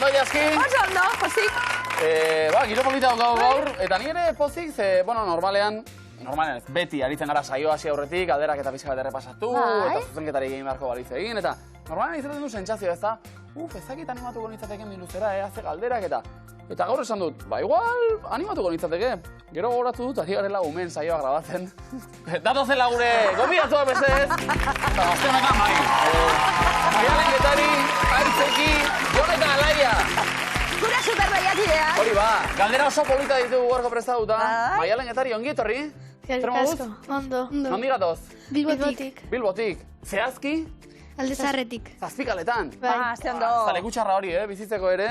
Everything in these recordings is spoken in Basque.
ondo, Jaski? Oso ondo, pozik. Giro polita gaur, eta nire pozik, normalean ez, beti aritzen gara saio hasi aurretik, alderak eta pixka bat errepasatu, eta zuzenketari egin beharko balitz egin, eta normalean izaten du sentsazio ez da, ezakit animatuko nintzateken minuzera, ze galderak eta gaur esan dut, igual animatuko nintzateke. Gero gogoratu dut, ari garela umen saioa grabatzen. Datozela gure gonbidatua bezez, eta gazte honetan bai. Maialen Getari, Aitzeki, Jon eta Alaia. Gura superbaiakidea. Hori ba, galdera oso polita ditugu gorko prestatuta. Maialen Getari, ongi etorri? Asko, ondo. Nondi gatoz? Bilbotik. Bilbotik. Zehazki? Aldezarretik. Zazpikaletan. Ze ondo. Zalekutxarra hori, bizitzeko ere.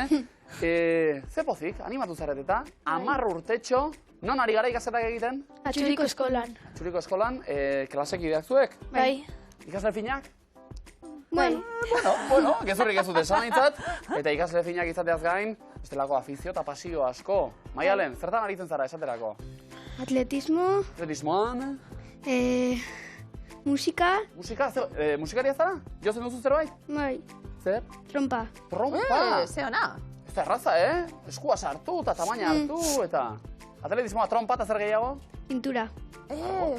Ze pozik, animatu zareteta, 10 urtetxo, non ari gara ikasetak egiten? Atxuriko eskolan. Atxuriko eskolan, klasekideak zuek? Bai. Ikasle finak? Bai. Bueno, gezurrik ez dut esan nintzat, eta ikasle finak izateaz gain, bestelako afizio eta pasio asko. Maialen, zertan aritzen zara esaterako? Atletismo. Atletismoan? Musika. Musika? Musikaria zara? Jozen duzu zerbait? Bai. Zer? Trompa. Trompa? Ze ona. Ez da erraza, Eskua sartu eta tamaina hartu, eta... Atletismoa, trompa eta zer gehiago? Pintura.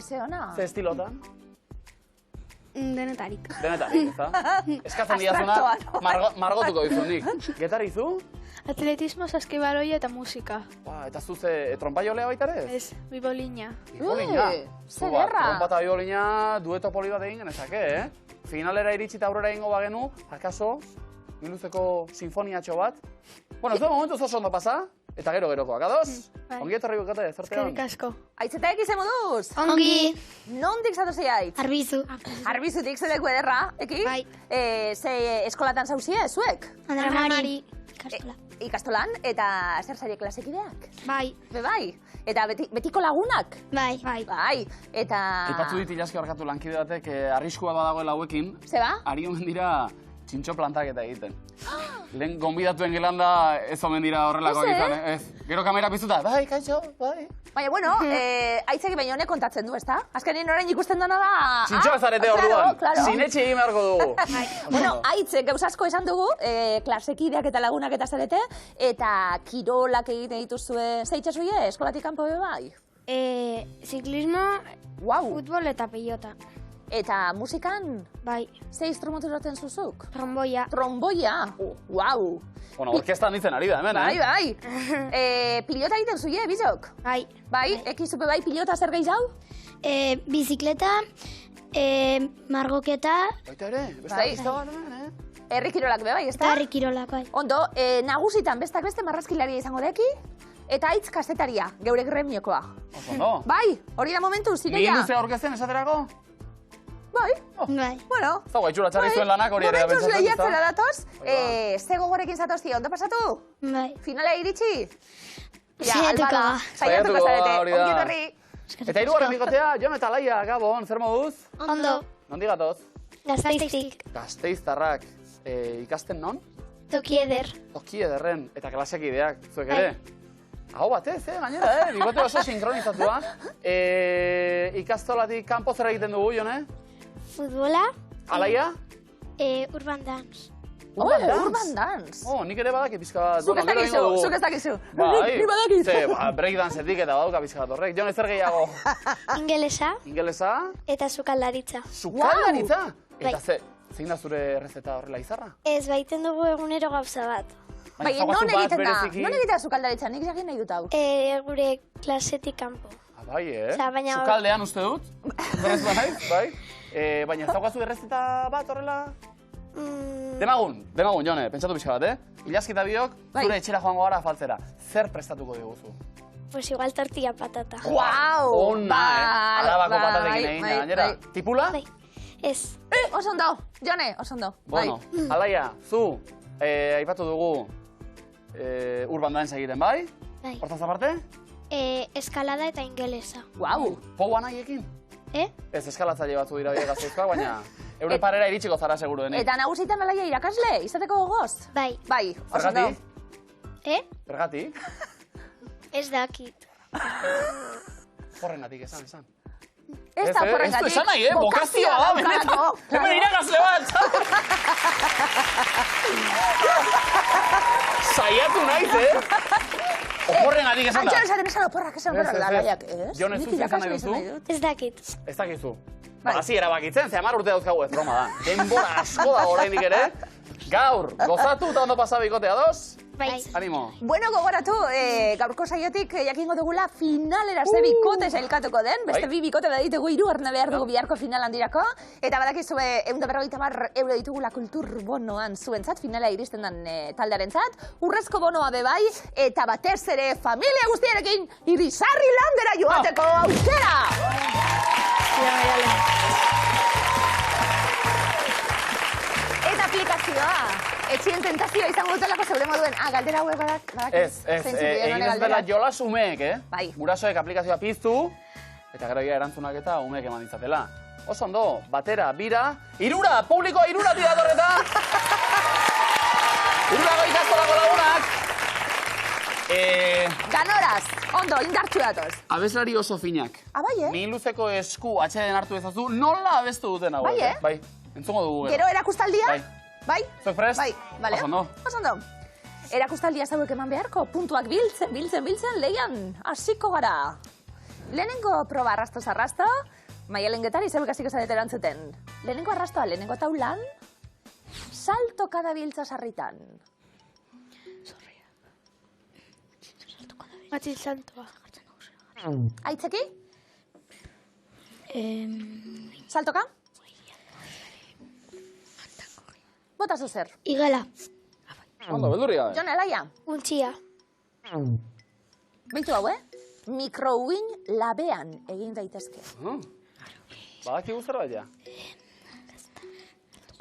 Ze ona. Ze estilotan? Denetarik. Denetarik, ez da? Eskatzen diazuna, margotuko dizunik. Getari zu? Atletismo, saskibaloia eta musika. Eta zu ze trompa jolea baita ere? Ez, bibolina. Bibolina? Ze gerra. Trompa eta bibolina dueto poli bat egin genezake, Finalera iritsi eta aurrera egingo bagenu, akaso, miluzeko sinfoniatxo bat. Bueno, ez da momentu oso ondo pasa, eta gero-gerokoak, ados? Ongi etorri bukate, zortean. Eskerrik asko. Aitzetek izen moduz? Ongi. Nondik zatozi aitz? Arbizu. Arbizutik zeleku ederra, eki? Bai. Ze eskolatan zauzia, zuek? Andramari. Ikastola. Ikastolan, eta zer zaire klasekideak? Bai. Bai. Eta betiko lagunak? Bai. Bai. Eta... Aipatzu dit ilaski barkatu lankide batek arriskua badagoela hauekin. Zeba? Ari omen dira txintxo plantaketa egiten. Lehen gonbidatuen gelan da ez omen dira horrelakoak izan, ez? Gero kamera piztuta, bai, kaixo, bai. Baina, bueno, aitzeki baino honek kontatzen du, ezta? Azkenin orain ikusten dena da... Txintxoa zarete orduan, sinetxe egin beharko dugu. Bueno, aitzek gauzasko esan dugu, klasekideak eta lagunak eta zarete, eta kirolak egiten dituzue, zeitxasuie, eskolatik kanpo be bai? Ziklismo, Wow. futbol eta pelota. Eta musikan, Bai. ze instrumentu eroten zuzuk? Tromboia. Tromboia? Wow. Bueno, orkestan ditzen ari da, hemen, Bai. Pilota egiten zuie, bizok? Bai. Bai, ekizupe bai pilota zer gehiago? Bizikleta, margoketa, Baita ere, Bai. beste hemen, Herri kirolak be bai, ezta? eta herri kirolak, bai. Ondo, nagusitan bestak beste marrazkilaria izango deki, eta aitz kastetaria, geure gremiokoa. Oso ondo. Bai, hori da momentu, Gehien zireia. duzea orkesten esaterako? Bai, Bai. bueno. Ez dago itxura txarri zuen lanak hori ere Momentuz pentsatzen, lehiatzera ezta? datoz, ze gogorekin zatozti, ondo pasatu? Bai. Finala iritsi? Saiatuko da. Saiatuko zarete, hori da. ongi etorri. Eta hirugarren bikotea, Jon eta Alaia, Gabon, zer moduz? Ondo. Nondi gatoz? Gazteiztik. Gasteiztarrak, ikasten non? Toki eder. Toki ederren, eta klasekideak, zuek ere? Hau batez, gainera, bikote oso sinkronizatua. Ikastolatik kanpo zer egiten dugu, Jone? Futbola, Alaia? urban dance. Urban dance. Nik ere badaki pizka bat. Zuk ez dakizu, zuk ez dakizu. Bai, Nik badakit. ze, breakdancetik eta baduka pizka bat horrek. Jone, zer gehiago? Ingelesa Ingelesa? eta sukaldaritza. Sukaldaritza? Bai. Eta zein da zure errezeta horrela izarra? Ez baiten dugu egunero gauza bat. Bai, non egiten da? Non egiten da sukaldaritza? Nik jakin nahi dut hau. Gure klasetik kanpo. Bai, Osea, baina- Sukaldean uste dut. Berez bai. Baina ez daukazu errezeta bat horrela? Demagun, Jone, pentsatu pixka bat, Ilaski eta biok, zure etxera joango gara afaltzera. Zer prestatuko diguzu? Pues igual tortilla patata. Guau! Ona, Arabako patatekin egin, gainera. Tipula? Bai. Ez. Oso ondo, Jone, oso ondo. Bueno, Alaia, zu, aipatu dugu urban dance egiten, bai? Bai. Hortaz aparte? Eskalada eta ingelesa. Guau! Poua nahiekin? Ez eskalatzaile batzu dira biek Gasteizkoak, baina euren parera iritsiko zara seguru denik. Eta nagusitan Alaia irakasle, izateko gogoz? Bai. Bai, oso ondo. Zergatik? Zergatik? Ez dakit. Horrenatik, esan. Ez da porrengatik. Ez du esan nahi, bokazioa da, benetan. Hemen irakasle bat. Saiatu naiz, Oporren adik esan da. Antxo esan oporrak esan oporrak lalaiak, ez? Jon, ez duzu izan nahi duzu? Ez dakit. Ez dakizu. Hasi erabakitzen, ze 10 urte dauzkagu ez broma da. Denbora asko da oraindik ere. Gaur, gozatu eta ondo pasa bikotea, ados? Bai. Animo. Bueno, gogoratu, gaurko saiotik jakingo dugula finalera ze bikote sailkatuko den. Beste bi bikote baditugu, 3 behar dugu biharko final handirako. Eta badakizue 150 euro ditugula kulturbonoan zuentzat, finala iristen den taldearentzat. Urrezko bonoa bebai, eta batez ere familia guztiarekin Irisarri landera joateko aukera! Eta aplikazioa. Etxien tentazioa izango dutelako zeure moduen. Galdera hauek badak? Ez, egin ez dela jolas umeek, Bai. Gurasoek aplikazioa piztu, eta gero erantzunak eta umeek eman ditzatela. Oso ondo, batera, bira, 3, publikoa 3 tira torreta! 3 goitazkolako lagunak! Ganoraz, ondo, indartxu datoz. Abeslari oso finak. Bai, Min luzeko esku atxeden hartu ezazu, nola abestu duten hauek, Bai, Bai, entzungo dugu Gero erakustaldia? Bai. Bai? Zuek prest? Bai, bale. Oso ondo. Oso ondo. Erakustaldia zauek eman beharko, puntuak biltzen, leian, hasiko gara. Lehenengo proba arrasto-zarrasto, Maialen Getari zauek hasiko zarete erantzuten. Lehenengo arrastoa, lehenengo taulan, salto kada biltza sarritan. Matil saltoa. Aitzeki? Saltoka? Bota zuzer. Igela. Ondo, beldurri gabe. Jon, Alaia? Untxia. Beitu hau, Mikrouin labean egin daitezke. Badaki zerbait ja.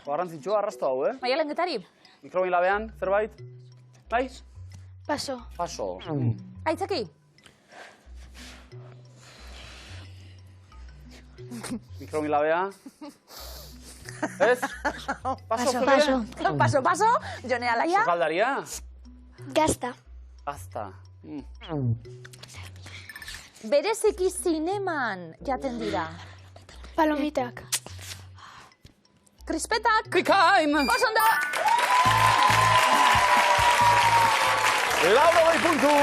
Garrantzitsua arrasto hau, Maialen Getari? Mikrobin labean, zerbait? Bai? Paso. Paso. Aitzeki? Mikrobin labea. Ez? Paso. Paso, Jone Alaia? Sokaldaria? Gazta. Azta. Bereziki zineman jaten dira. Palomitak. Krispetak? Krikain! Osondo! Lauro bai puntu!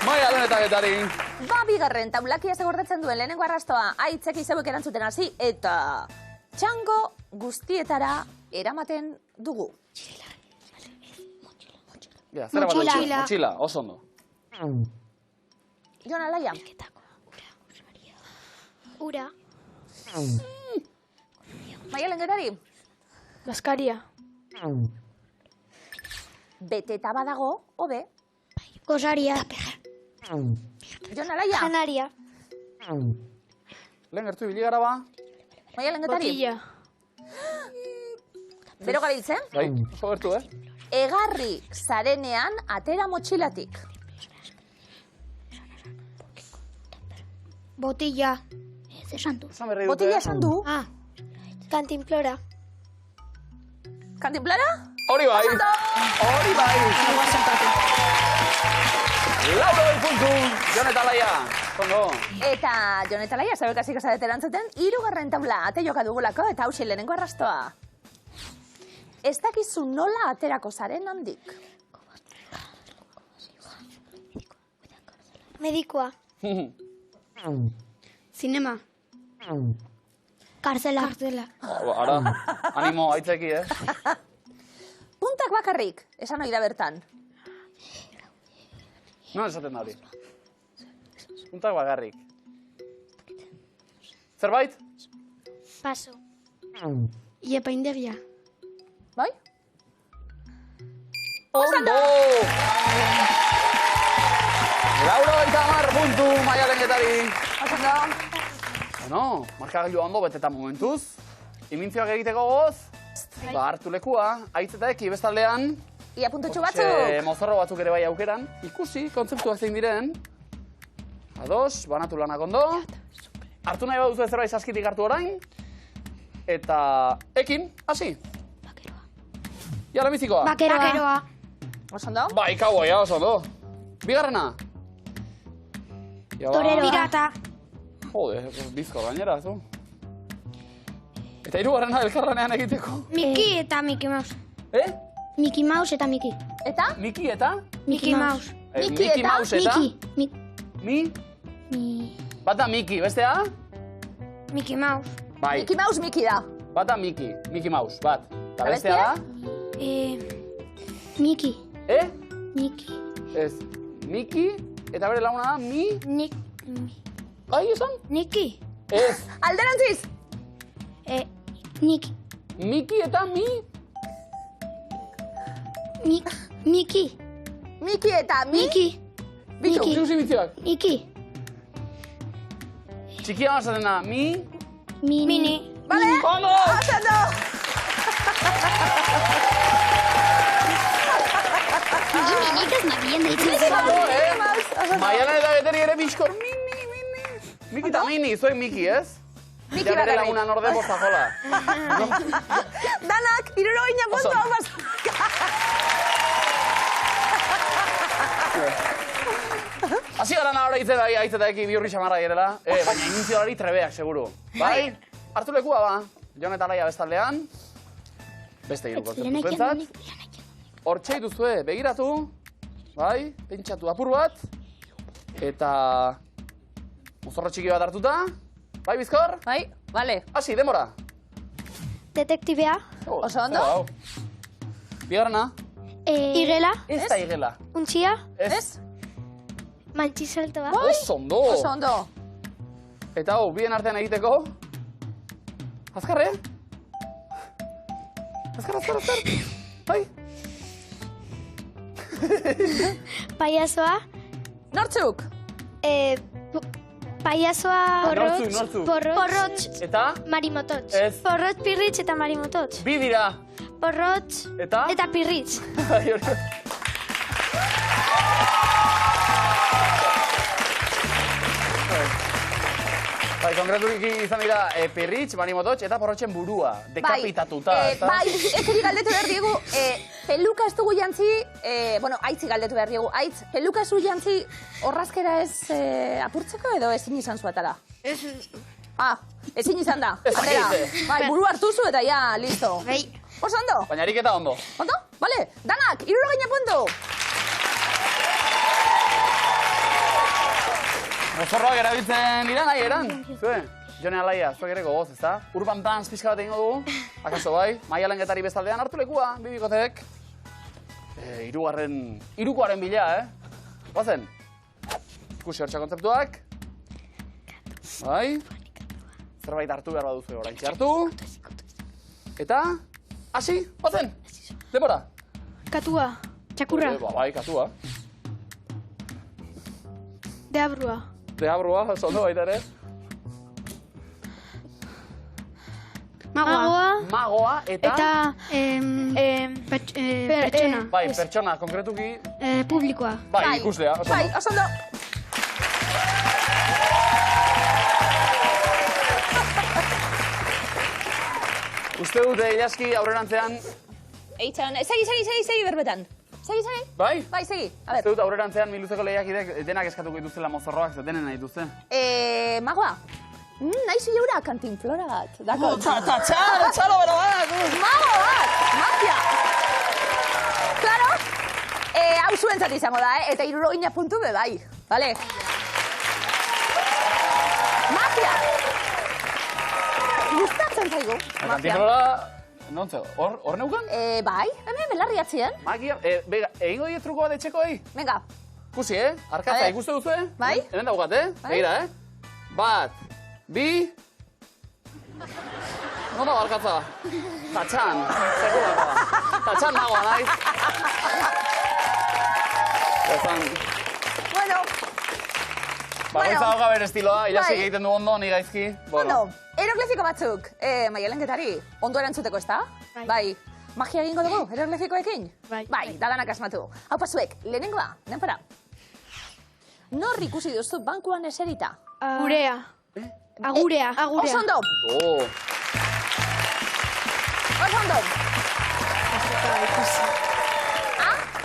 Maialen eta Getari. Bigarren taulakia zegordetzen duen lehenengo arrastoa aitzeki zeuek erantzuten hasi eta txango guztietara eramaten dugu. Motxila, oso ondo. Jon Alaia? Ura. Maialen Getari? Baskaria. Beteta badago, hobe. Gosaria. Jon Alaia? Janaria. Lehen gertu ibili gara ba? Maialen Getari? Botilla. Bero gabiltzen? Bai, oso gertu, Egarri zarenean atera motxilatik. Botilla. Ez esan du. Esan berri dute. Botilla esan du. Kantinplora. Kantinplora? Hori bai! Hori bai! Lauro bai puntu! Jon eta Alaia! Ondo! Eta Jon eta Alaia, zabek hasiko zarete erantzuten, 3. taula ate joka dugulako eta hausi lehenengo arrastoa. Ez dakizu nola aterako zaren handik. Medikoa. Zinema. Kartzela. Ara, animo, aitzeki, Puntak bakarrik, esan ohi da bertan. Non esaten da hori? Puntak bakarrik. Zerbait? Paso. Iepaindegia. Bai? Ondo! Lauro eta 10 puntu, Maialen Getari. Osondo. Bueno, markagailua ondo beteta momentuz. Imintzioak egiteko goz. Hartu lekua, aitz eta eki bestaldean. Ia puntutxu batzuk. Mozorro batzuk ere bai aukeran. Ikusi, kontzeptuak zein diren. Ados, banatu lanak ondo. Hartu nahi baduzu zerbait saskitik hartu orain. Eta ekin, hasi. Ja, lemizikoa. Bakeroa. Osondo. Bai, kauboia, oso ondo. Bigarrena. Torero. Pirata. Jode, bizkor gainera, zu. Eta 3. elkarranean egiteko. Miki eta Mickey Mouse. Mickey Mouse eta Mickey. Eta? Miki eta? Mickey Mouse. Mickey Mouse eta? Mickey. Mi? Bata Miki, bestea? Mickey Mouse. Bai. Mickey Mouse Mickey da. Bata Mickey Mouse, bat. Eta Eta bestea da? Mickey. Mickey. Ez, Miki, eta bere laguna da, Ai, esan? Nicky. Ez, Alderantziz! Nicky. Miki eta Mickey. Mickey eta Mickey. Bitu. Mickey. Zuzi bitziak. Mickey. Txikia mazaten da, Mini. Vale? Ondo! Ondo! Nik ez nabien deitzen. Maialen eta beteri ere bizkor, Miki eta Mini, zoi Miki, ez? Miki Ja bere bakarrik. laguna norde bosta jola. Danak, 70 puntu Oso. hau Hasi gara nahora hitz bai, haitz eta eki bihurri xamarra direla. Baina iniziolari trebeak, seguru. Bai? Hartu lekua ba. Jon eta Laia bestaldean. Beste hiru kontzeptu zuentzat. Hortxe dituzue, begiratu. Bai? Pentsatu apur bat. Eta... mozorro txiki bat hartuta. Bai, Bizkor? Bai, vale. Hasi, demora. Detektibea. Oso ondo. Bigarrena. Igela. Ez da igela. Untxia. Ez. Mantxizeltoa. Oso ondo. Oso ondo. Eta hau, bien artean egiteko. Azkarre? Azkar. Bai. Paiazoa. Nortzuk? Paiazoa. Nortzuk. Porrotx. Eta? Marimotots. Ez. Porrotx, pirritx eta marimotots. Bi dira. Porrotx. Eta? Eta pirritx. Bai, konkreturik izan dira pirritx, marimotots eta porrotxen burua. Dekapitatuta. Bai, ezeri galdetu behar diegu, peluka ez dugu jantzi, bueno, aitzi galdetu behar diegu, aitz, peluka ez du jantzi horrazkera ez apurtzeko edo ezin izan zuatala? Ezin izan da. Ez Atera. dakite. Bai, buru hartu zu eta ja, listo. Bai. Oso ondo? Baina ariketa ondo. Ondo? Bale, danak, 70 puntu. Mozorroak erabiltzen dira nahi eran. Zue, Jone Alaia, zuek ere gogoz, ezta? Urban Dance pixka bat egingo dugu. Akaso bai, Maialen Getari bestaldean hartu lekua, bibikotek. Hirukoaren bila, Guazen. Ikusi hortxa kontzeptuak. Bai. Zerbait hartu behar baduzu oraintxe hartu. Eta, hasi, guazen. Demora. Katua. Txakurra. Bai, katua. Deabrua. Deabrua, oso ondo baita ere. Magoa. Magoa eta... Pertsona. Bai, pertsona, konkretuki... Publikoa. Bai, ikuslea, oso Bai, ondo. oso ondo. Uste dute, ilaski aurrerantzean... Eitzan, segi berbetan. Segi. Bai? Bai, segi. A Uste ber. dut aurrerantzean miluzeko lehiakidek denak eskatuko dituzela mozorroak, ze denen nahi dituzte. Magoa. Nahi zu jaura kantinflora bat. Dako. Txalo bero bat! Mago bat! Mafia! Claro? Hau zuentzat izango da, Eta 70 puntu be bai. Vale? Mafia! Gustatzen zaigu. Mafia. Kantinflora... Nontze, hor neukan? Bai, hemen belarri atzien. Magia, bega, egingo die truko bat etxekoei? Venga. Ikusi, Arkatza, A ver. ikuste duzu, Bai. Hemen daukat, Bai. Begira, Bat, bi... Nondo Arkatza? Tatxan, sekulakoa. Tatxan nagoa, naiz. Ezan, Bueno, bakoitza dauka bere estiloa, ilasik Bai. egiten du ondo, ni gaizki. ondo. Eroglifiko batzuk. Maialen Getari, ondo erantzuteko ez da? Bai. Magia egingo dugu, eroglifikoekin? Bai. Bai, dadanak asmatu. Hau pasuek, lehenengoa, nenpara. Nor ikusi duzu bankuan eserita? Gurea. Agurea. Oso ondo, Oh, oso ondo.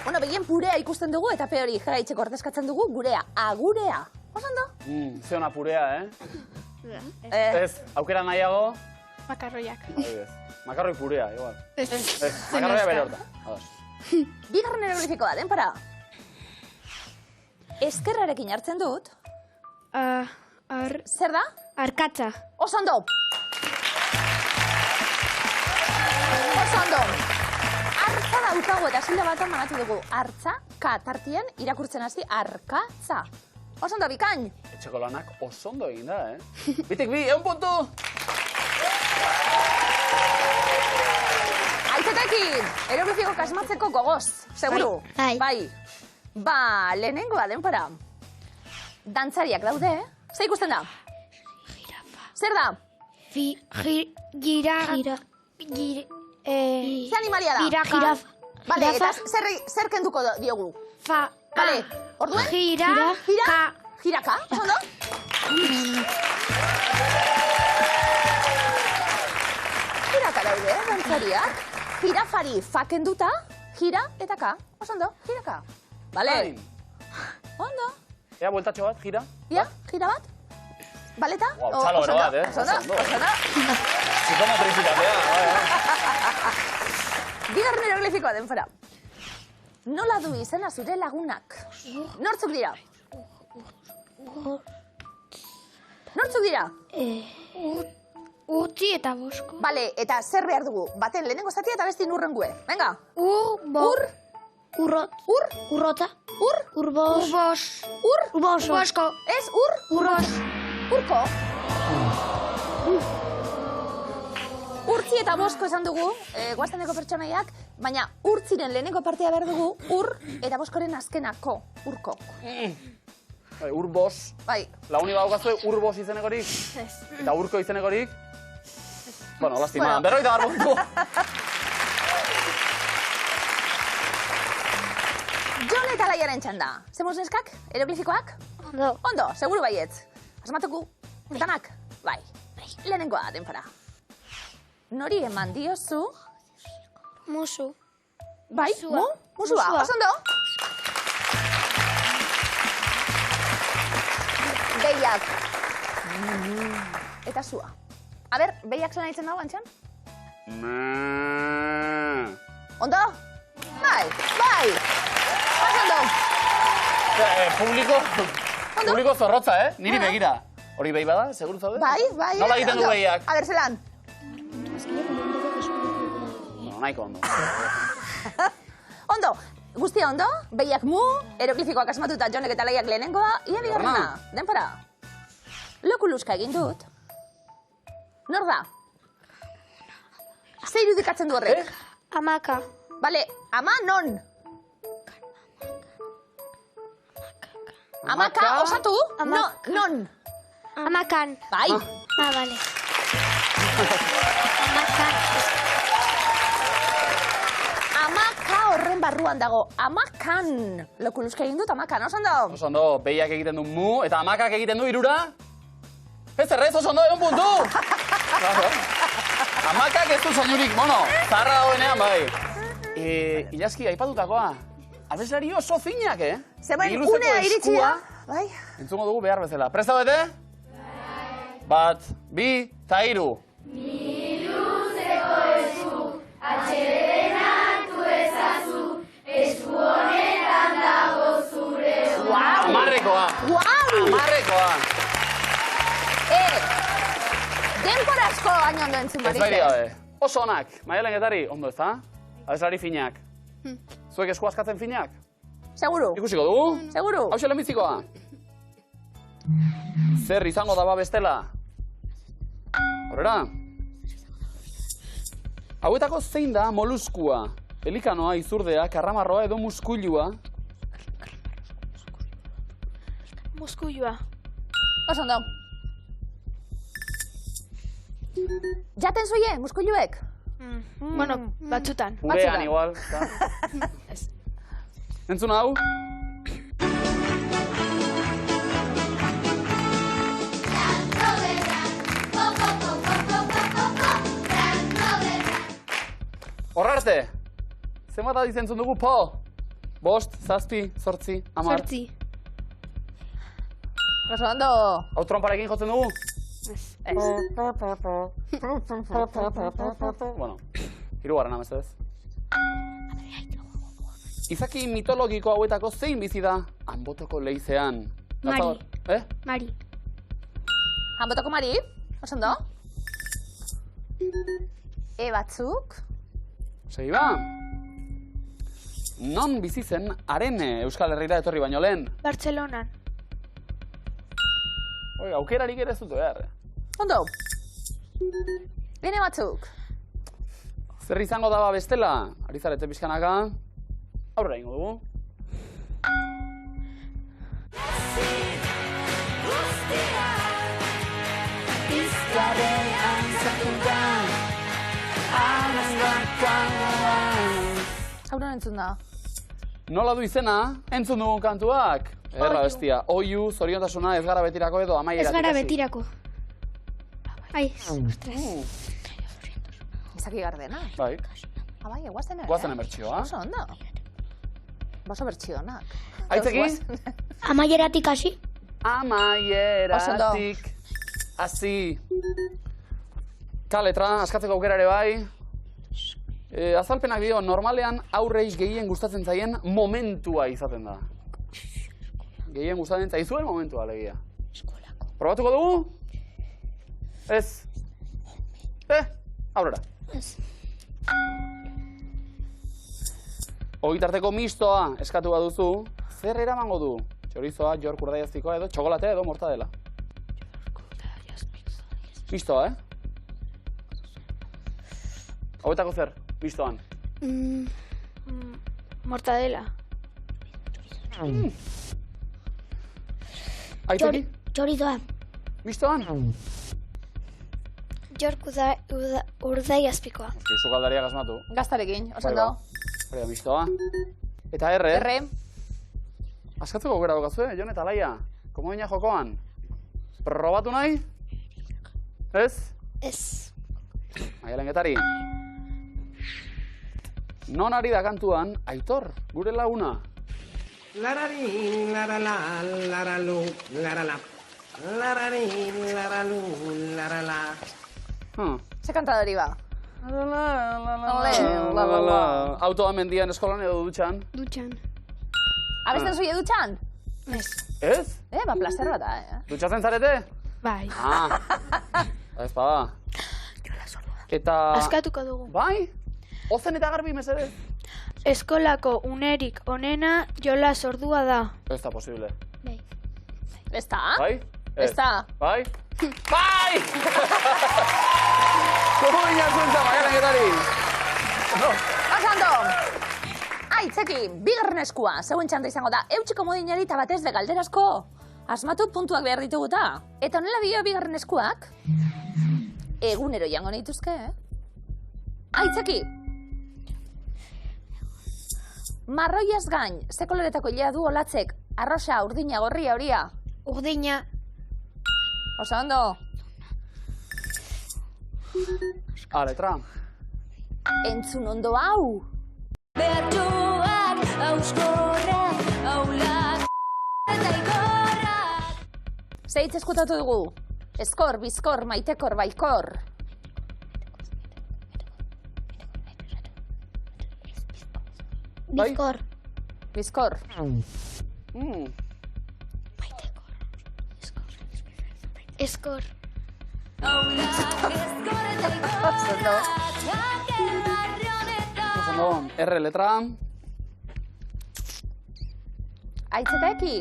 Bueno, begien purea ikusten dugu eta pe hori jarraitzeko ordezkatzen dugu gurea. Agurea. Oso ondo. ze ona purea, Ez, aukera nahiago, Makarroiak. adibidez. Makarroi purea, igual. Ez. Makarroia bere horta. Bigarren hieroglifikoa, denpora. Eskerrarekin hartzen dut. Zer da? Arkatza. Oso ondo. Oso ondo. Artza daukagu eta silda batan manatu dugu. Artza, ka tartien irakurtzen hasi arkatza. Oso ondo, bikain. Etxeko lanak oso ondo egin da, Bitik bi, 1 puntu! Aitetekin, hieroglifiko kasmatzeko gogoz, seguru. Bai. Ba, lehenengoa denpora. Dantzariak daude, ze ikusten da? Zer da? Ze animalia da? Jirafa. Bale, eta zer kenduko diogu? Bale, orduen? Jiraka, ondo? Jiraka daude, dantzariak. Jirafari fa kenduta, jira eta ka. Ondo, jiraka. Bale, ondo. Ea, bueltatxo bat, gira. Ja, gira bat? Baleta? Txalo bero bat, Oso ondo. Psikomotricitatea, Bigarren hieroglifikoa denfora. Nola du izena zure lagunak? Nortzuk dira? Nortzuk dira? Utzi eta bosko. Bale, eta zer behar dugu? Baten lehenengo zatia eta besti nurrengue. Venga. Urrota. Urbos. Bosko. Ez, Urros. urko. Urtzi eta bosko esan dugu, guazteneko pertsonaiak, baina urtziren lehenengo partea behar dugu, ur eta boskoren azkenako, urko. Urbos. Bai. Laguni baukazue, urbos izenekorik. Eta urko izenekorik. Bueno, lastima. Berroita garbutu. Jon eta Laiaren txanda. Zemuz neskak? Hieroglifikoak? Ondo, seguru baietz. Asmatuko, danak? Bai. Lehenengoa, denpara. Nori eman diozu? Musu. Bai, musua. Oso ondo? Behiak. Eta zua. A ber, behiak zena ditzen dago, antxan? Ondo? Bai. Oso ondo. Publiko zorrotza, Niri begira. Hori behi bada, seguru zaude? Bai. Nola egiten du behiak? A ber, zelan. Bueno, nahiko ondo. Ondo, guztia ondo, behiak mu, hieroglifikoak asmatuta Jonek eta Laiak lehenengoa, ia bigarrena, denpara. Lokuluska egin dut. Nor da? Zer irudikatzen du horrek? Amaka. Bale, ama non? Amaka, osatu? Non? Amakan. Bai. Bale. Amakan. Amaka horren barruan dago. Amakan. Lokuluska egin dut, amakan, oso ondo? Oso ondo, behiak egiten du mu, eta amakak egiten du irura. Ez errez, oso ondo, 1 puntu! Amakak ez du soinurik, zaharra dagoenean, bai. Ilaski, aipatutakoa, abeslari oso zinak, Zemen, unea iritsi da. Bai. Entzungo dugu behar bezala. Presta bete? Bat, bi, eta 3. Niluzeko esku, atxedenatu ezazu, esku honetan dago zure Amarrekoa. Amarrekoa. Denpora asko baino ondo entzun Ez barik. bairi gabe. Oso onak. Maialen getari, ondo ez da? Abeslari finak. Zuek esku askatzen finak? Seguru. Ikusiko dugu? Seguru. Hau lehenbizikoa. Zer izango daba bestela? Horrela? Hauetako zein da moluskua? Pelikanoa, izurdea, karramarroa edo muskuilua? Muskuilua. Oso ondo. Jaten zoie, muskuiluek? Bueno, batzutan. Purean igual. Entzun hau? Horra arte, zenbat adiz entzun dugu po? 5, 7, 8, 10. 8. Oso ondo. Hau tromparekin jotzen dugu? Ez. Bueno, 3. mesedez. Izaki mitologiko hauetako zein bizi da Anbotoko leizean? Mari. Mari. Anbotoko Mari, oso ondo. Batzuk. Segi ba. Non bizi zen haren Euskal Herrira etorri baino lehen? Bartzelonan. Aukerarik ere ez dut behar. Ondo. Bine batzuk. Zer izango daba bestela? Ari zarete pixkanaka. Aurrera ingo dugu. Hauran entzun da. Nola du izena? Entzun dugun kantuak? Erra bestia. Oiu, zoriontasuna ez gara betirako edo amaieratik. Ez gara betirako. Ai, ostras. Izaki Gardena. Bai. Bai, guazen ere. Guazen emertxioa. Oso ondo. Baso bertxionak. Aitzeki? Amaieratik hasi? Amaieratik hasi. Letra, askatzeko aukera ere bai. Azalpenak dio, normalean aurreiz gehien gustatzen zaien momentua izaten da. Gehien gustatzen zaizuen momentua, alegia. Probatuko dugu? Ez. Aurrera. Ez. Ogitarteko mistoa eskatu baduzu, zer eramango du? Txorizoa, York urdaiazpikoa edo txokolatea edo mortadela. Mistoa, Hauetako zer, mistoan? Mortadela. Aitzeki? Txorizoa. Mistoan? York urdaiazpikoa. Zukaldariak asmatu. Gaztarekin, oso ondo. Hori da mistoa. Eta erre? Erre. Askatzeko aukera daukazu, Jon eta Laia? Komo dina jokoan? Probatu nahi? Ez? Ez. Maialen Getari. Non ari da kantuan, Aitor, gure laguna? Larari, larala, laralu, larala. Larari, laralu, larala. Ze kantadori ba? Autoa mendian eskolan edo dutxan? Dutxan. Abesten zuie dutxan? Ez. Ez? Ba, placer bat da, Dutxatzen zarete? Bai. Ez bada. Eta... Askatuko dugu. Bai? Ozen eta garbi mesedez? Eskolako unerik onena jolas ordua da. Ez da posible. Bai. Ez da? Bai? Ez da? Bai? Bai! Komo ina zuntza, Maialen Getari? Pasando! Aitzeki, bigarren eskua, zeuen txanda izango da, eutxiko modinari eta batez de galderazko. Asmatu puntuak behar dituguta. Eta honela dio bigarren eskuak, egunero jango nituzke, Aitzeki! Marroiaz gain, ze koloretako hilea du olatzek, arrosa, urdina, gorria, horia. Urdina. Oso ondo. Letra. Entzun ondo hau. Behartuak, auskorrak, aulak, eta ikorrak. Zeitz eskutatu dugu. Eskor, bizkor, maitekor, baikor. Bizkor. Bizkor. Eskor. Aulak, eskor eta ikorrak, jaken barri honetan. Oso R letra. Aitzekaki.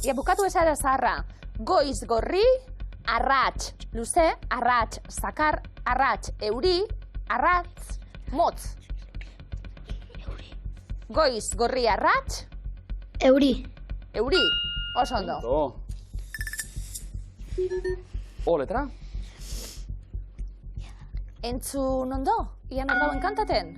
Ia bukatu esara zaharra. Goiz gorri, arrats. Luze, arrats. Zakar, arrats. Euri, arrats. Motz. Goiz gorri, arrats. Euri. Euri. Oso ondo. O letra. Entzun ondo? Ian hor dauen kantaten?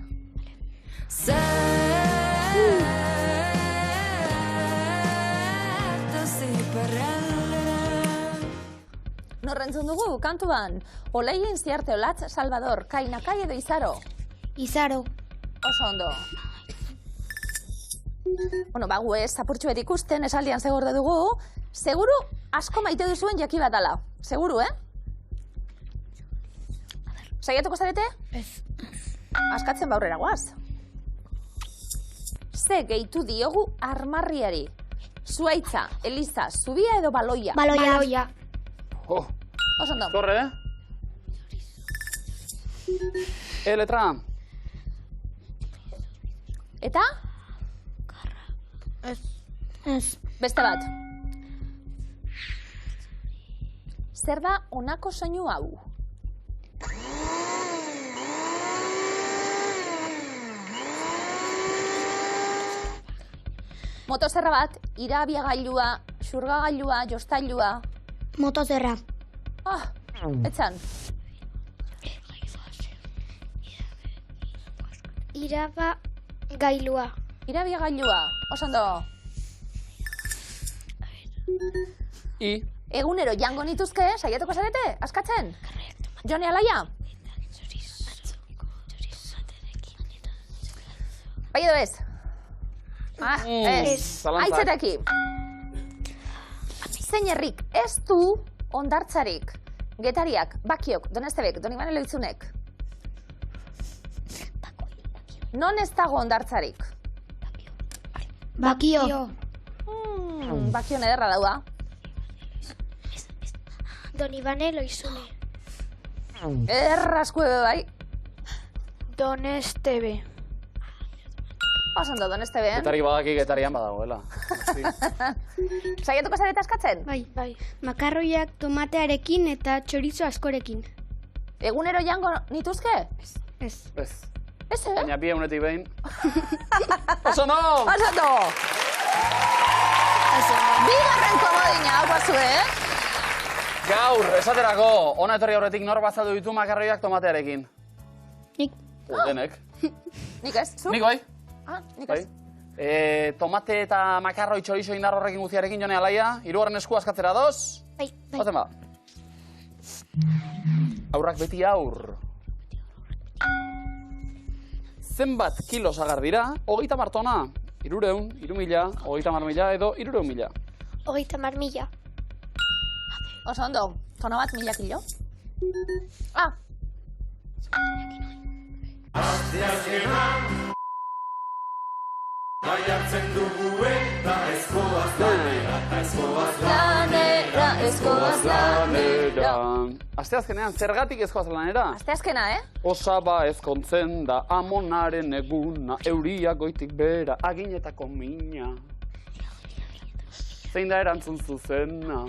Norra entzun dugu, kantuan? Oleien ziarte olatz, Salvador, Kainakai edo Izaro? Izaro. Oso ondo. Bueno, gu ez apurtxu bet ikusten, esaldian zegorde dugu, seguru asko maite duzuen jaki bat dala. Seguru, Saiatuko zarete? Ez. Askatzen baurrera guaz. ze gehitu diogu armarriari? Zuaitza, eliza, zubia edo baloia? Baloia. Oh, Oso ondo. korre, letra. Eta? Ez. Beste bat. Zer da honako soinu hau? Motozerra bat, irabiagailua, xurgagailua, jostailua. Motozerra. Ah, etzan. Iraba gailua. Irabiagailua, oso ondo. I. Egunero jango nituzke, saiatuko zarete, askatzen? Jone Alaia? Bai edo ez? Ah, ez. zalantzak. Aitzetaki. Zein herrik ez du ondartzarik? Getariak, Bakiok, Donestebek, Donibane Loitzunek. Non ez dago ondartzarik? Bakio. Bakion ederra daua. Donibane Loizune. Errasko bai. Donestebe. Oso ondo, Donesteben. Getarik badaki getarian badagoela. Saiatuko zarete askatzen? Bai. Makarroiak tomatearekin eta txorizo askorekin. Egunero jango nituzke? Ez. Ez. Ez, Baina bi egunetik behin. Oso no! Oso ondo! Bigarren komodina, hau bazu, Gaur, esaterako, ona etorri aurretik nor bazaldu ditu makarroiak tomatearekin. Nik. Denek. Nik ez, zu? Nik bai. Ah, nik Bai. ez. Tomate eta makarroi txorizo indar horrekin guztiarekin Jone Alaia. Hirugarren esku askatzera doz. Bai. Oten ba. Aurrak beti aur. Zenbat kilo sagar dira? 30 tona. 300, 3.000, 30.000 edo 300.000. 30.000. Oso ondo, tona bat 1000 kilo. Ah, lanera, eskoaz lanera. Asteazkenean, zergatik ezkoaz lanera? Asteazkena, Osaba ezkontzen da amonaren eguna, euria goitik bera, aginetako mina. Zein da erantzun zuzena?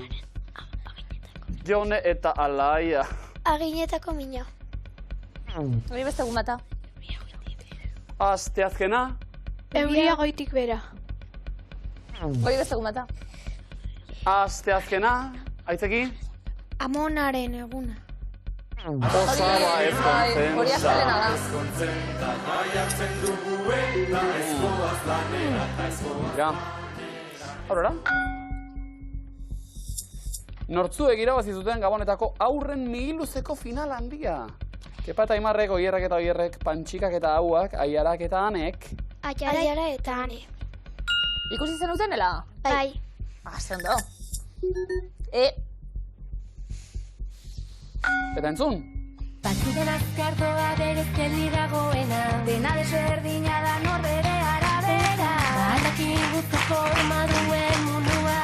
Jone eta Alaia. Aginetako mina. Hori beste egun bata. Asteazkena, Euria goitik bera. Hori beste egun bata. asteazkena, aitzeki? Amonaren eguna. Osaba ezkontzen Hori astelena da. Ja. Aurrera? Nortzuek irabazi zuten Gabonetako aurren migiluzeko final handia. Kepa eta Aimarrek, Oierrek eta Oierrek, Pantxikak eta Hauak, Aiarak eta Anek. Aiara eta ane. Ikusi zenutenela? Bai. Ah, ze ondo. Eta entzun? Batzuten azkartoa berezkeli dagoena, dena desberdina da norbere arabera. Badakin guztu forma duen mundua.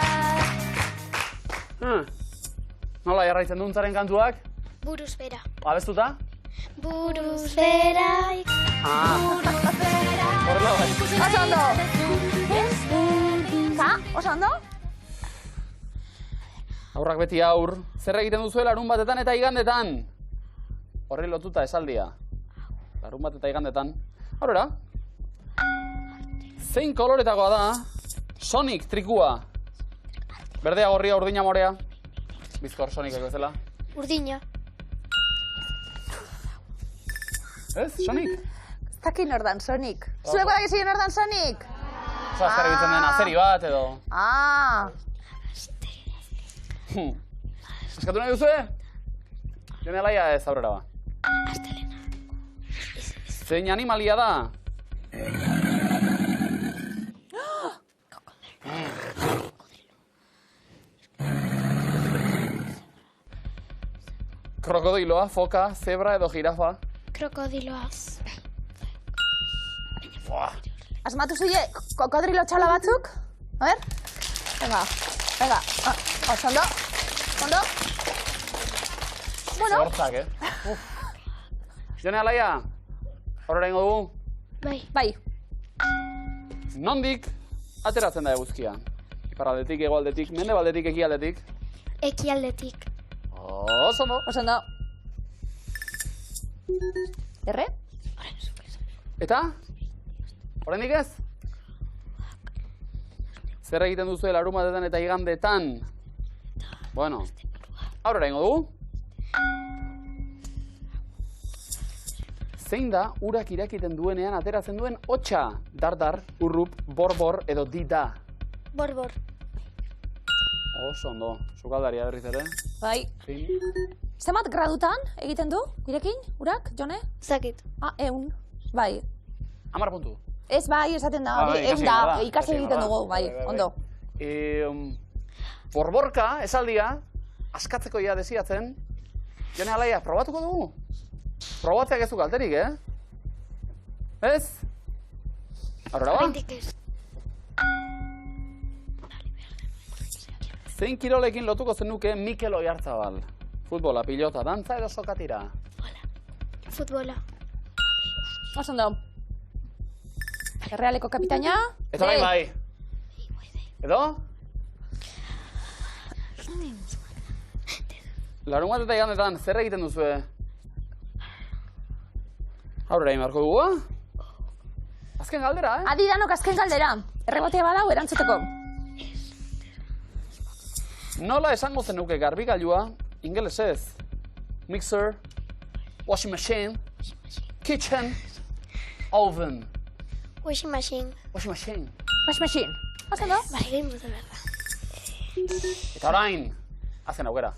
Nola jarraitzen duntzaren kantuak? Buruz bera. Abestuta? Buruz bera. Horrela bai. Oso ondo. Oso ondo? Aurrak beti aur. Zer egiten duzuela larun batetan eta igandetan? Horri lotuta esaldia. Larun bat eta igandetan. Aurrera. Zein koloretakoa da? Sonic trikua. Berdea, gorria, urdina, morea. Bizkor Sonicek bezala. Urdina. Ez, Sonic? Ez dakit nordan Sonic. Zuek badakizu nordan Sonic? Oso azkar egitzen den azeri bat edo... Ah, Eskatu nahi duzue? Jone Alaia ez aurrera ba. Zein animalia da? Krokodiloa, foka, zebra edo jirafa. Krokodiloa. Buah, Asmatu zuie kokodrilo txala batzuk? A ver. Venga. Oso ondo. Bueno. Zortzak, Jone, Alaia, horrela ingo dugu? Bai. Nondik ateratzen da eguzkia? Iparraldetik, hegoaldetik, mendebaldetik, ekialdetik? Ekialdetik. Oso ondo. Erre? Eta? Oraindik ez? Zer egiten duzu larunbatetan eta igandetan? Bueno, aurrera ingo dugu? Zein da urak irakiten duenean ateratzen duen hotxa? Dardar, urrup, borbor edo dida? Borbor. Oso ondo, sukaldaria berriz ere. Bai. Zenbat gradutan egiten du, irekin, urak, Jone? Zakit. 100. Bai. 10 puntu. Ez bai, esaten da, ikasi egiten dugu, bai, ondo. Borborka, esaldia, askatzeko ia desiatzen. Jone, Alaia, probatuko dugu? Probatzeak ez du kalterik, Ez? Aurora ba? Oraindik ez. Zein kirolekin lotuko zenuke Mikel Oyarzabal? Futbola, pilota, dantza edo sokatira? Futbola. Oso ondo. Errealeko kapitaina. Eta bai. Edo? Larunbat eta igandetan, zer egiten duzue? Aurrera imarko dugu, Azken galdera, Adi danok azken galdera. Errebotea badau erantzuteko. Nola esango zenuke garbigailua ingelesez? Mixer, washing machine, kitchen, oven. Washing machine. Washing machine. Wash machine. Oso ondo? Bai, egin dut berda. Eta orain, azken aukera.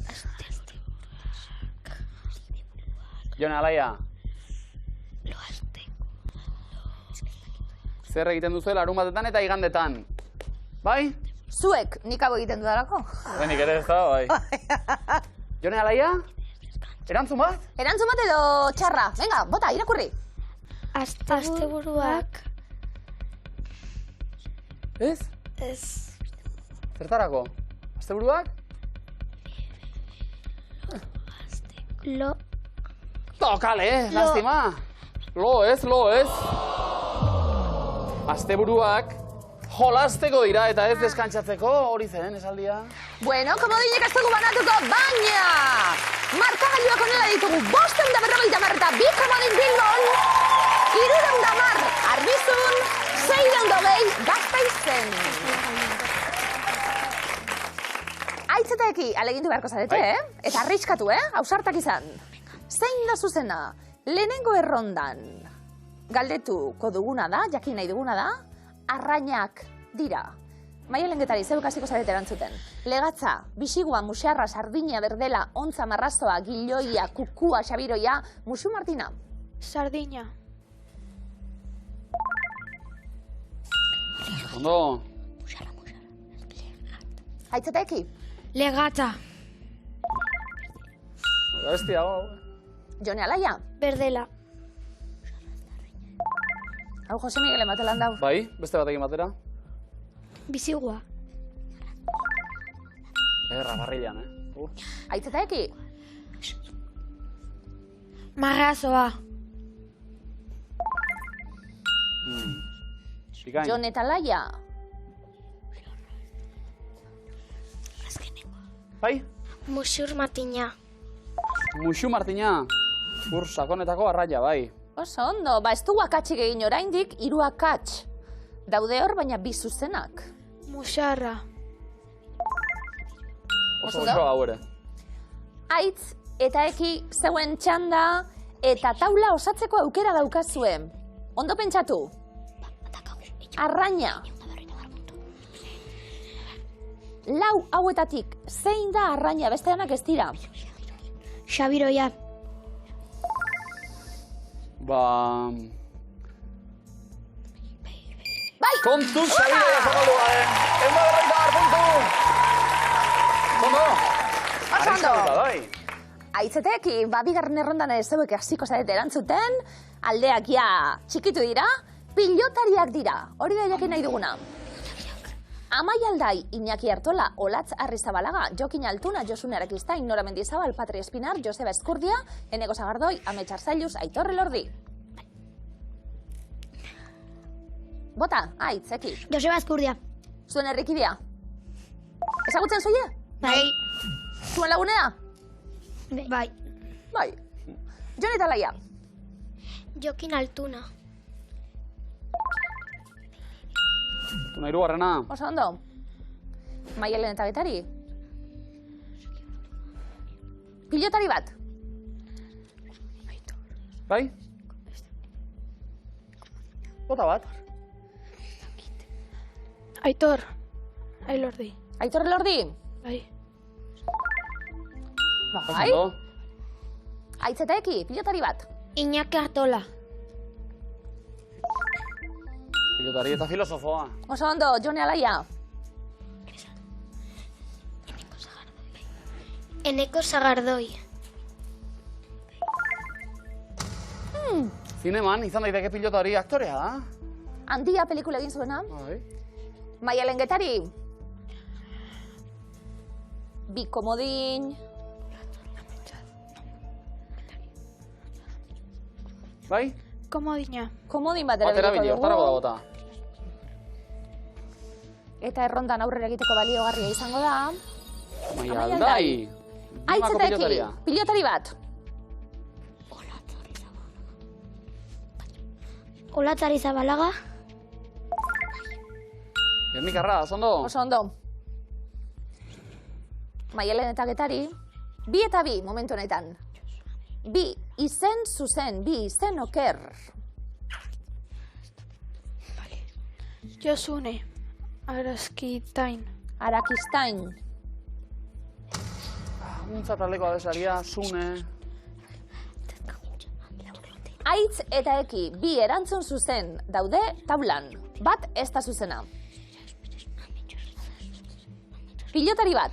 Jone, Alaia. Zer egiten duzu larunbatetan eta igandetan? Bai? Zuek nik hau egiten dudalako. Nik ere ez da, bai. Jone, Alaia? Erantzun bat? Erantzun bat edo txarra. Venga, bota, irakurri. Asteburuak. Ez? Ez. Zertarako? Asteburuak? Lo. Kale, lastima. Lo ez. Asteburuak jolasteko dira eta ez deskantzatzeko, hori zen esaldia. Bueno, komodinek ez dugu banatuko, baina markagailuak onela ditugu 550 eta 2 komodin Bilbon, 310 Arbizun, 620 Gasteizen. Aitzeteki alegindu beharko zarete, Eta arriskatu, Ausartak izan. Zein da zuzena, lehenengo errondan galdetuko duguna da, jakin nahi duguna da, arrainak dira. Maialen Getari, zeuk hasiko zarete erantzuten. Legatza, bisigua, musearra, sardina, berdela, ontza, marrazoa, giloia, kukua, xabiroia, musu martina. Sardina. Ondo. Aitzeteki. Legata. Bestia, Jone Alaia. Berdela. Hau Jose Miguel ematelan dau. Bai, beste batekin batera. Bizigua. Barrilan, Aitzeteki. Marrazoa. Bikain. Jone eta Alaia. Bai? Musur matina. Musu martina. Ur sakonetako arraia, bai. Oso ondo, ez du akatxik egin oraindik, 3 akats. Daude hor, baina 2 zuzenak. Musarra. Oso hau ere. Aitz eta eki zeuen txanda eta taula osatzeko aukera daukazue. Ondo pentsatu. Arraina. 4 hauetatik, zein da arraina, beste denak ez dira? Xabiroia. Bai! Kontuz, Xabiroia zabaldu garen. 150 puntu! Ondo! Oso ondo! Bai. Aitzeteki, bigarren errondan ez zeuek hasiko zarete erantzuten, aldeak ja txikitu dira, Pilotariak dira, hori da jakin nahi duguna. Amaia Aldai, Iñaki Artola, Olatz Arrizabalaga, Jokin Altuna, Josune Arakistain, Nora Mendizabal, Patri Espinar, Joseba Eskurdia, Enego Sagardoi, Amets Arzailuz, Aitor Elordi. Bota, aitz, eki. Joseba Eskurdia. Zuen herrikidea. Ezagutzen zoie? Bai. Zuen lagunea? Bai. Bai. Jon eta Laia. Jokin Altuna. Tuna hirugarrena. Oso ondo. Maialen eta Getari. Pilotari bat. Bai? Bota bat. Aitor. Elordi. Aitor Elordi. Bai. Bai. Ondo. Aitz eta eki, pilotari bat. Iñaki Artola. Pilotari eta filosofoa. Oso ondo, Jone Alaia. Eneko Sagardoi. Zineman, izan daiteke pilotari aktorea da. Handia pelikula egin zuena. Bai. Maialen Getari. Bi komodin. Bai? Komodina. Komodin bat Bat erabili, erabiliko hortarako da dugu. bota. Eta errondan aurrera egiteko baliogarria izango da. Amaia Amaia Aldai. Aitz Dimako eta eki, pilotaria. pilotari bat. Olatz Arrizabalaga. Gernikarra, oso ondo? Oso ondo. Maialen eta Getari. Bi eta bi, momentu honetan. Bi izen zuzen, bi izen oker. Josune. Arazkitain. Arakistain. Muntza taldeko abeslaria, Sune. Aitz eta eki, bi erantzun zuzen daude taulan. Bat ez da zuzena. Pilotari bat.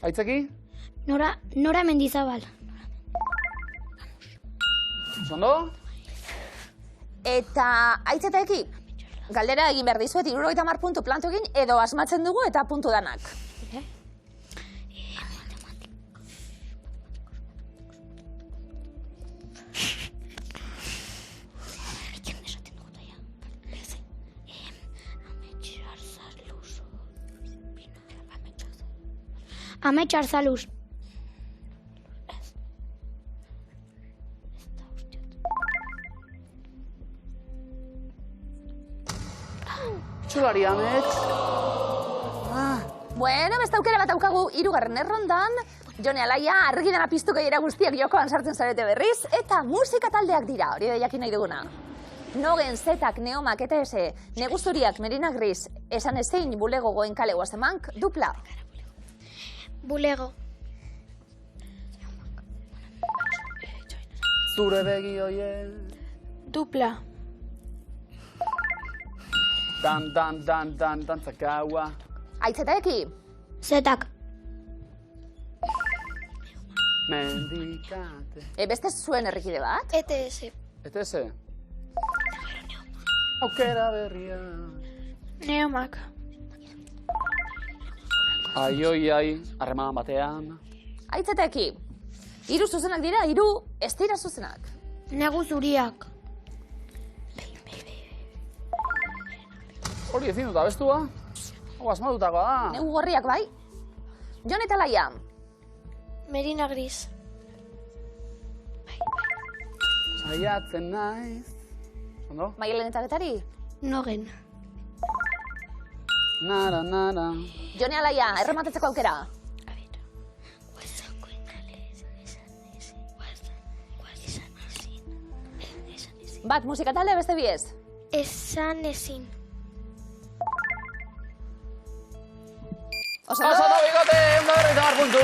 Aitzeki? Nora Mendizabal. Oso ondo? Eta aitz eta eki, galdera egin behar dizuet, 70 puntu plantu egin, edo asmatzen dugu eta puntu danak. Amets Arzaluz. Txulari amets. Bueno, beste aukera bat daukagu hirugarren errondan. Jone Alaia, argi dena piztu gehiera guztiak jokoan sartzen zarete berriz, eta musika taldeak dira, hori da jakin nahi duguna. Nogen, Zetak, Neomak, ETS, Neguzuriak, Merina Gris, Esan Ezin, Bulego, Goenkale, Guazemank, dupla. Bulego. Zure begi oie. Dupla. Dan, zakaua. Aitz eta eki, Zetak. Mendikate. beste zuen herrikide bat. ETS. Eta eze? Aukera berria. Neomak. Ai, harreman batean. Aitz eta eki, hiru zuzenak dira, hiru ez dira zuzenak. Neguzuriak. Hori ezin dut abestua. Hau asmatutakoa da. Negu gorriak bai. Jon eta Laia, Merina Gris. Saiatzen naiz. Ondo? Maialen eta Getari. Nogen. Nara. Jone Alaia, errematetzeko aukera. Bat, musika talde beste biez. Esan Ezin. Oso Oso da bigote, 150 puntu.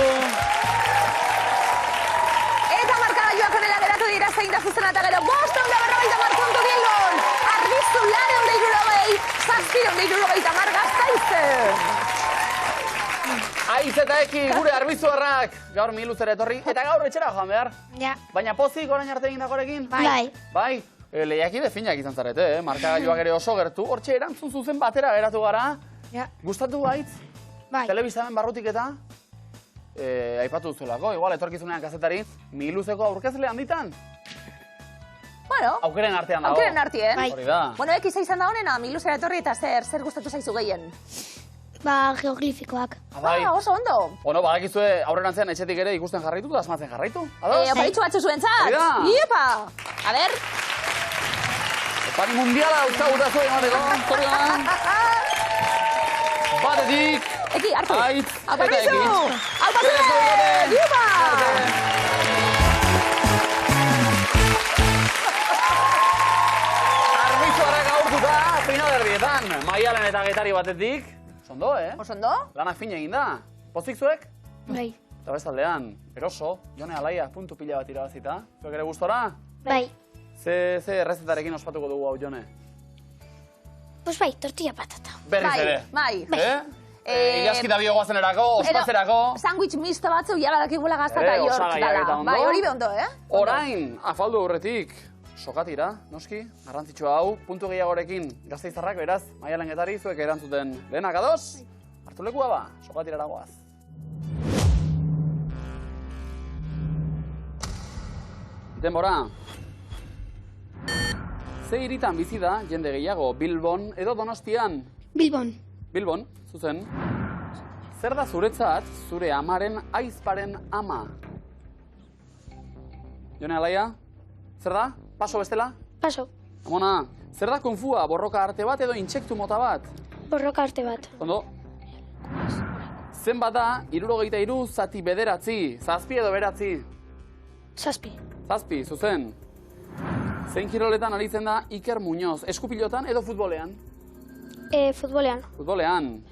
Eta markagailuak honela geratu dira zein da zuzena eta gero 550 puntu Bilbon. Arbizu 460, 760 Gasteizen. Aitz eta Eki, gure arbizuarrak. Gaur miluzera etorri, eta gaur etxera joan behar. Ja. Baina pozik orain arte egindakorekin? Bai. Bai, lehiakide finak izan zarete, markagailuak ere oso gertu. Hortxe erantzun zuzen batera geratu gara. Ja. Gustatu gaitz? Bai. Telebistamen barrutik eta? Aipatu duzuelako, igual etorkizunean kazetari, miluzeko aurkezle handitan? Bueno, Aukeren artean dago. aukeren artien. Bai. Hori da. Bueno, ekiza izan da honena, miluzera etorri eta zer gustatu zaizu gehien? Ba, geoglifikoak. Bai. Oso ondo. Bueno, badakizue aurrerantzean etxetik ere ikusten jarraitu eta asmatzen jarraitu. Ados? Oparitxu batzu zuentzat. Hori da. Iepa! A ber. Opari mundiala utzagutaz hori emateko. Zorioan. Batetik. Eki, hartu. Aitz. Aparitxu! Eta Eki. Aupatu! Iepa! Arbizuarrak agurtuta, final derbietan. Maialen eta Getari batetik. Ondo, Oso ondo? Lanak fin egin da. Pozik zuek? Bai. Eta bestaldean, eroso, Jone Alaia puntu pila bat irabazita. Zuek ere gustora? Bai. Ze errezetarekin ospatuko dugu hau, Jone? Pues bai, tortilla patata. Berriz ere. Bai. Ilaski da biogoazenerako, ospatzerako. Sandwich misto batzu jala dakigula gaztata Ere, jork osagaiak eta dala. ondo. Bai, hori be ondo, Orain, afaldu aurretik, sokatira, noski, garrantzitsua hau, puntu gehiagorekin Gasteiztarrak, beraz, Maialen Getari, zuek erantzuten lehenak ados, hartu lekua ba, sokatirara goaz. Denbora. Ze hiritan bizi da jende gehiago, Bilbon edo Donostian? Bilbon. Bilbon, zuzen. Zer da zuretzat, zure amaren aizparen ama? Jone Alaia, zer da? Paso bestela? Paso. Amona, zer da konfua, borroka arte bat edo intsektu mota bat? Borroka arte bat. Ondo? Zenbat da, 73 zati bederatzi, zazpi edo beratzi? Zazpi. Zazpi, zuzen. Zein kiroletan aritzen da Iker Muñoz, eskupilotan edo futbolean? Futbolean. Futbolean.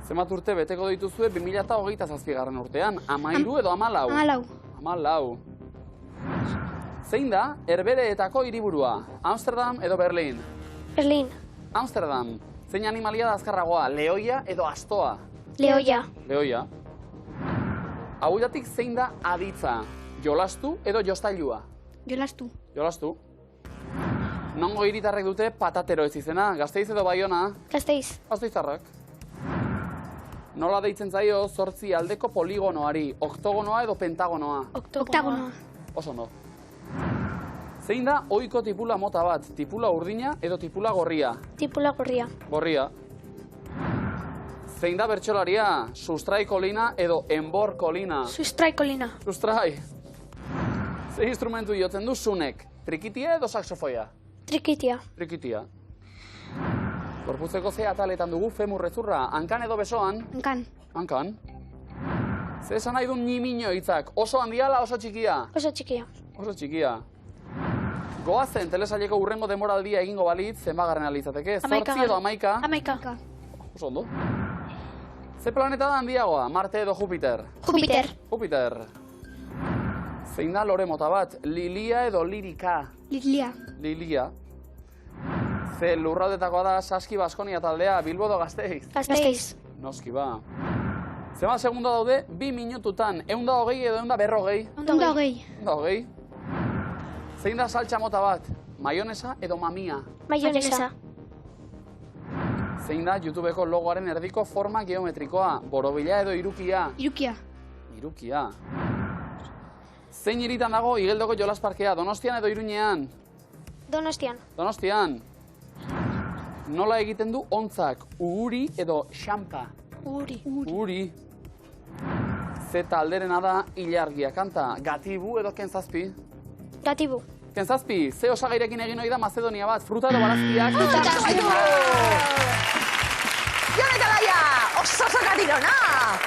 Zenbat urte beteko dituzue 2027 urtean, 13 edo 14? 14. 14. Zein da Herbehereetako hiriburua? Amsterdam edo Berlin? Berlin. Amsterdam. Zein animalia da azkarragoa? Lehoia edo astoa? Lehoia. Lehoia. Hauetatik zein da aditza? Jolastu edo jostailua? Jolastu. Jolastu. Nongo hiritarrek dute patatero ez izena? Gasteiz edo Baiona? Gasteiz. Gasteiztarrak. Nola deitzen zaio 8 aldeko poligonoari? Oktogonoa edo pentagonoa? Oktagonoa. Oso ondo. Zein da ohiko tipula mota bat? Tipula urdina edo tipula gorria? Tipula gorria. Gorria. Zein da bertsolaria? Sustrai kolina edo enbor kolina? Sustrai kolina. Sustrai. Zein instrumentu jotzen du zunek? Trikitia edo saxofoia? Trikitia. Trikitia. Gorputzeko ze ataletan dugu femurrezurra? Hankan edo besoan? Hankan. Hankan. Ze esan nahi du ñimiño hitzak? Oso handiala oso txikia? Oso txikia. Oso txikia. Goazen telesaileko urrengo demoraldia egingo balitz, zenbagarren alitzateke? 8 edo 11? 11. Oso ondo. Ze planeta da handiagoa? Marte edo Jupiter? Jupiter. Jupiter. Zein da lore mota bat? Lilia edo lirika? Lilia. Lilia. Ze lurraldetakoa da Saski Baskonia taldea, Bilbo edo Gasteiz? Gasteiz. Noski ba. Zema segunda daude 2 minututan, 120 edo 140? 120. 120. Zein da saltxa mota bat? Maionesa edo mamia? Maionesa. Zein da YouTubeko logoaren erdiko forma geometrikoa? Borobila edo irukia? Irukia. Irukia. Zein hiritan dago Igeldoko jolasparkea? Donostian edo Iruñean? Donostian. Donostian. Nola egiten du ontzak? Uguri edo xampa? Uri. Uguri. Ze talderena da ilargia kanta? Gatibu edo kentzazpi? Gatibu. Kentzazpi, ze osagairekin egin ohi da Mazedonia bat? Fruta edo barazkiak? Jone eta Laia, oso sokatirona!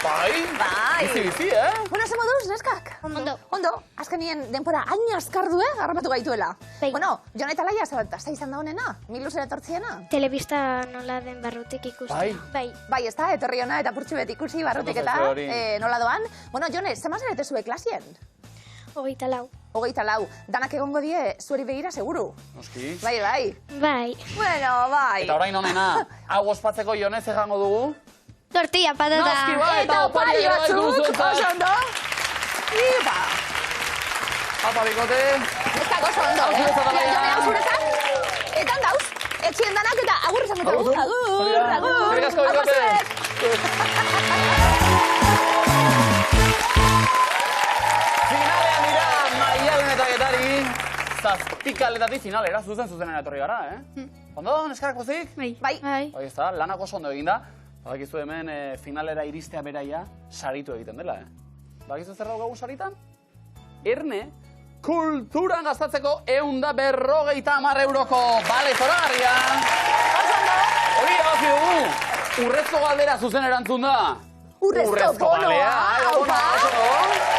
Bai? Bai. Bizi, Bueno, ze moduz, neskak? Ondo. Ondo, azkenien denpora hain askar du, harrapatu gaituela. Bai. Bueno, Jone eta Laia, ze izan da honena? Miluzera etortziena? Telebista nola den barrutik ikusten. Bai. Bai. Bai, ez da, etorri ona eta purtsu bet ikusi barrutik Ondo eta zaizue hori. nola doan. Bueno, Jone, zema zarete zue klasien? 24. 24, danak egongo die zueri begira seguru. Noski. Bai, bai. Bai. Bueno, bai. Eta orain honena, hau ospatzeko Jonez egango dugu? Tortilla, patata. Noski bai, Eta opari batzuk, oso ondo. Iba. Apa, bikote. Neskak oso ondo, Hau zuretzat alaia. Jo behar zuretzat. Etan dauz, etxien danak eta agur esan dugu. Agur, agur. Eskerrik asko, Apa bikote. Finalean dira Maialen eta Getari. Zazpikaletatik finalera, zuzenera etorri gara, Ondo, neskak pozik? Bai. Bai. Bai. Hoi ez da, lanak oso ondo egin da. Badakizu hemen finalera iristea beraia saritu egiten dela, Badakizu zer daukagu saritan? Erne, kulturan gastatzeko 150 euroko bale zoragarria. Hori abazi dugu, urrezko galdera zuzen erantzun da. Urrezko bonoa, bonoa, oso.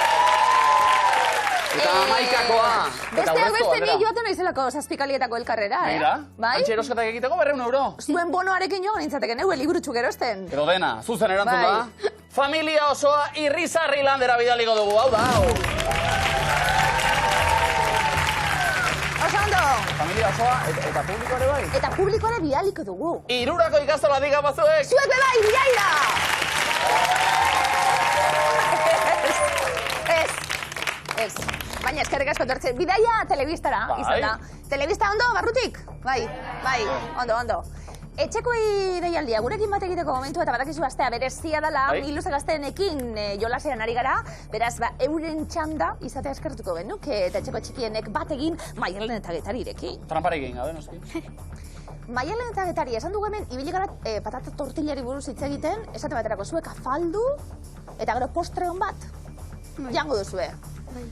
Eta amaikakoa. Besteak beste ni joaten naizelako zazpikalietako elkarrera, Mira, Bai? antxe erosketak egiteko 200 euro. Zuen bonoarekin joan nintzateken, liburutxuk erosten. Edo dena, zuzen erantzun Bai. da. Familia osoa Irrizarri landera bidaliko dugu, hau da, hau. Oso ondo. Familia osoa eta publiko ere bai. Eta publikoare bidaliko dugu. Irurako ikastola diga bazuek. Zuek be bai, bidaira! Ez. Baina eskerrik asko tortzen. Bidaia telebistara, Bai. izan da. Telebista ondo, barrutik? Bai, ondo. Etxekoi deialdia, gurekin bat egiteko momentu eta badakizu astea berezia dela, Bai. iluze gazteenekin jolasean ari gara, beraz, euren txanda izatea eskertuko genuke, eta etxeko txikienek bat egin Maialen eta Getarirekin. Tramparik egin gabe, noski. Maialen eta Getari, esan dugu hemen, ibili gara patata tortillari buruz hitz egiten, esate baterako zuek afaldu, eta gero postre hon bat. Jango duzue.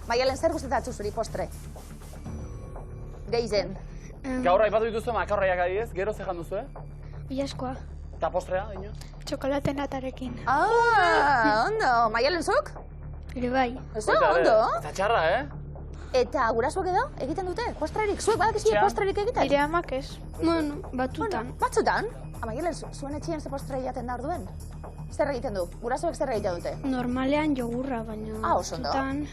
Maialen, zer gustatatzu zuri postre? Geizen. Gaur aipatu dituzue makarroiak adidez, gero zejan duzue? Bilaskoa. Eta postrea, dino? Txokolate natarekin. Ondo. Maialen zuk? Ere bai. Oso, ondo. Eta txarra, Eta gurasoak edo, egiten dute, postrerik. Zuek badakizue Etxean? postrerik egiten? Nire amak ez. Bueno, batutan. Batzutan, Maialen, zuen etxean ze postre jaten da orduen? Zer egiten du? Gurasoek zer egiten dute? Normalean jogurra, baina... Oso ondo. batzutan,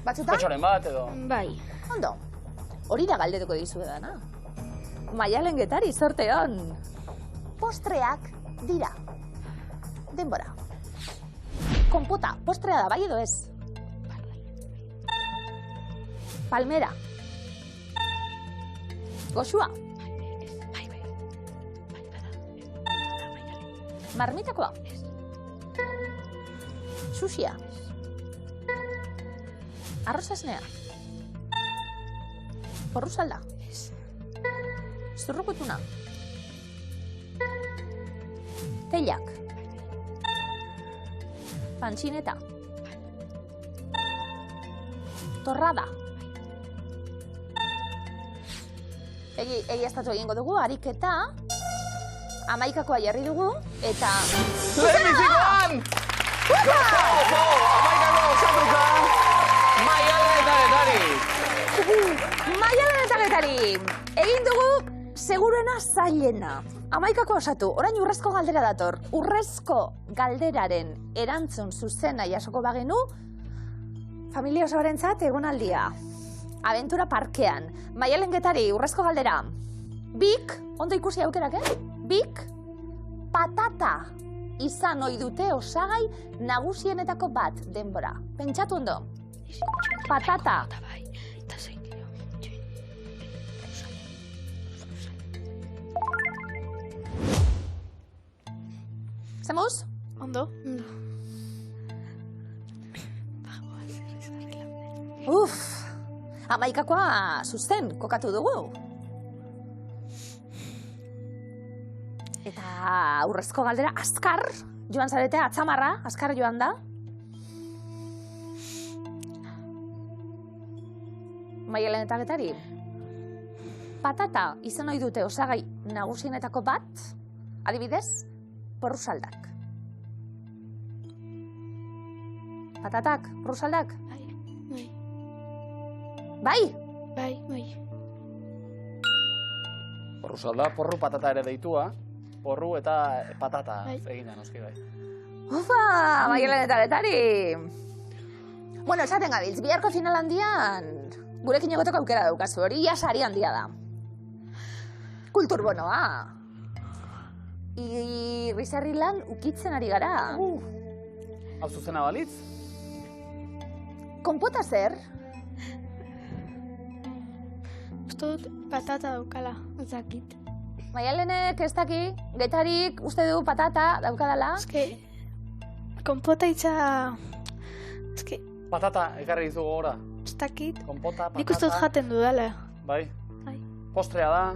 Batzutan? Petxoren bat, edo? Bai. Ondo. Hori da galdetuko dizuedana. Maialen Getari, zorte hon. Postreak dira. Denbora. Konpota, postrea da, bai edo ez? Palmera. Goxua. Marmitakoa. Sushia. Arroz esnea. Porrusalda. Zurrukutuna. Teilak. Pantxineta. Torrada. Egiaztatu egingo dugu, ariketa. Amaikakoa jarri dugu, eta... Lehenbizikoan! Gozo, amaikakoa osatuta! Maialen eta Getari! Maialen eta Getari! Egin dugu, seguruena zailena. Amaikakoa osatu, orain urrezko galdera dator. Urrezko galderaren erantzun zuzena jasoko bagenu, familia osoarentzat egonaldia. Aventura parkean. Maialen Getari, urrezko galdera. Bik, ondo ikusi aukerak, Bik, patata izan ohi dute osagai nagusienetako bat denbora. Pentsatu ondo. Patata. Zemuz? Ondo? Amaikakoa zuzen kokatu dugu. Eta urrezko galdera azkar joan zarete, atzamarra, azkar joan da. Maialen eta Getari. Patata izan ohi dute osagai nagusienetako bat, adibidez, porrusaldak. Patatak, porrusaldak? Bai. Bai? Bai, bai. Porru salda, porru patata ere deitua. Porru eta patata Bai. egina, noski bai. Ufa, Maialen eta Getari. Bueno, esaten gabiltz, biharko final handian gurekin egoteko aukera daukazu, hori ja sari handia da. Kulturbonoa. Irrizarri lan ukitzen ari gara. Hau zuzena balitz? Konpota zer? Uste dut patata daukala, ez dakit. Maialenek ez daki, Getarik uste du patata daukadala. Eske, konpota itza... Eske, Patata, ekarri dizu gogora. ez dakit. Konpota, patata. Nik uste dut jaten dudala. Bai. Bai. Postrea da.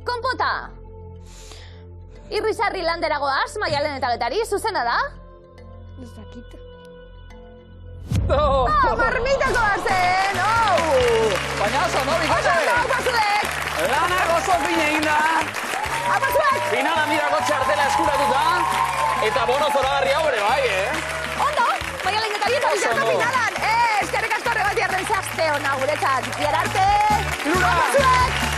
Konpota! Irrizarri landera goaz, Maialen eta Getari, zuzena da? Ez dakit. Oh! Marmitako bazen! Baina oso, no, bikote? Apasuek! Lanak oso fine egin da. Apasuek! Finala mirako txartela eskuratuta. Eta bono zoragarri hau ere bai, Ondo! Maialen Getari eta Oso bizarko ondo. finalan! Eskerrik asko horregatik arren zazte hona guretzat. Biar arte! Lura! Apasuek!